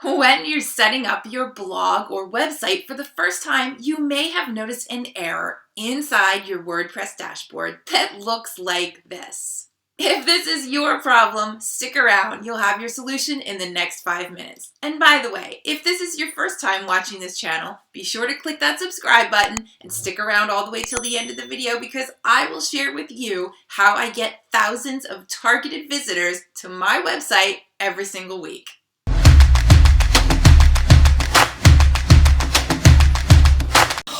When you're setting up your blog or website for the first time, you may have noticed an error inside your WordPress dashboard that looks like this. If this is your problem, stick around. You'll have your solution in the next 5 minutes. And by the way, if this is your first time watching this channel, be sure to click that subscribe button and stick around all the way till the end of the video because I will share with you how I get thousands of targeted visitors to my website every single week.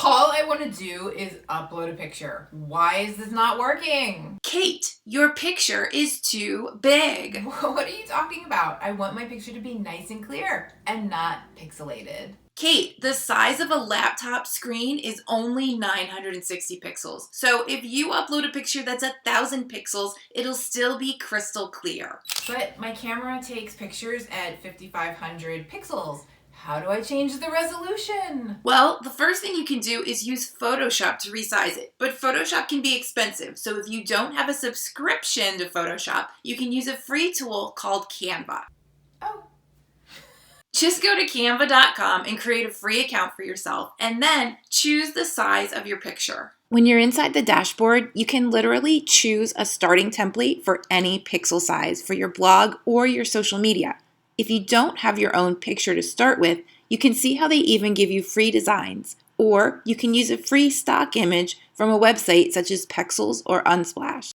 All I want to do is upload a picture. Why is this not working? Kate, your picture is too big. What are you talking about? I want my picture to be nice and clear and not pixelated. Kate, the size of a laptop screen is only 960 pixels. So if you upload a picture that's 1,000 pixels, it'll still be crystal clear. But my camera takes pictures at 5,500 pixels. How do I change the resolution? Well, the first thing you can do is use Photoshop to resize it. But Photoshop can be expensive, so if you don't have a subscription to Photoshop, you can use a free tool called Canva. Oh. Just go to canva.com and create a free account for yourself, and then choose the size of your picture. When you're inside the dashboard, you can literally choose a starting template for any pixel size for your blog or your social media. If you don't have your own picture to start with, you can see how they even give you free designs, or you can use a free stock image from a website such as Pexels or Unsplash.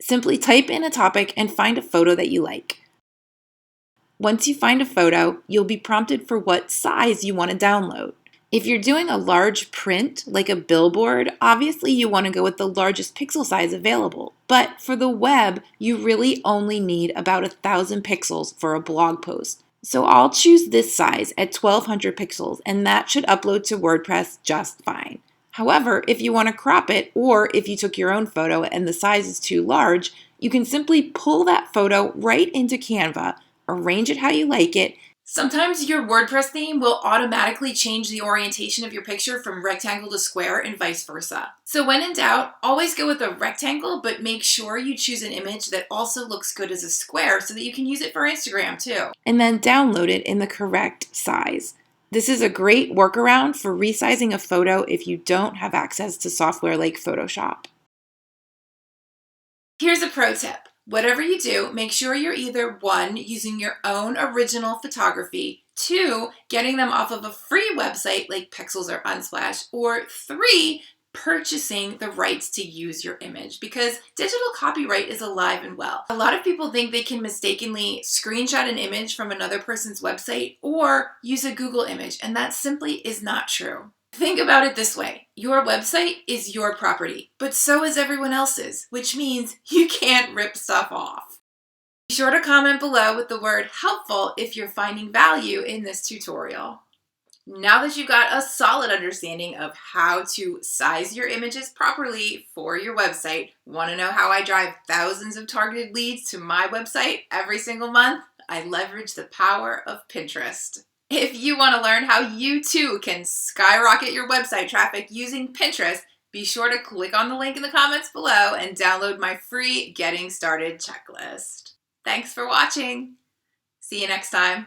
Simply type in a topic and find a photo that you like. Once you find a photo, you'll be prompted for what size you want to download. If you're doing a large print, like a billboard, obviously you want to go with the largest pixel size available. But for the web, you really only need about 1,000 pixels for a blog post. So I'll choose this size at 1,200 pixels, and that should upload to WordPress just fine. However, if you want to crop it, or if you took your own photo and the size is too large, you can simply pull that photo right into Canva, arrange it how you like it. Sometimes your WordPress theme will automatically change the orientation of your picture from rectangle to square and vice versa. So when in doubt, always go with a rectangle, but make sure you choose an image that also looks good as a square so that you can use it for Instagram too. And then download it in the correct size. This is a great workaround for resizing a photo if you don't have access to software like Photoshop. Here's a pro tip. Whatever you do, make sure you're either 1, using your own original photography, 2, getting them off of a free website like Pexels or Unsplash, or 3, purchasing the rights to use your image because digital copyright is alive and well. A lot of people think they can mistakenly screenshot an image from another person's website or use a Google image, and that simply is not true. Think about it this way. Your website is your property, but so is everyone else's, which means you can't rip stuff off. Be sure to comment below with the word helpful if you're finding value in this tutorial. Now that you've got a solid understanding of how to size your images properly for your website, want to know how I drive thousands of targeted leads to my website every single month? I leverage the power of Pinterest. If you want to learn how you too can skyrocket your website traffic using Pinterest, be sure to click on the link in the comments below and download my free Getting Started checklist. Thanks for watching. See you next time.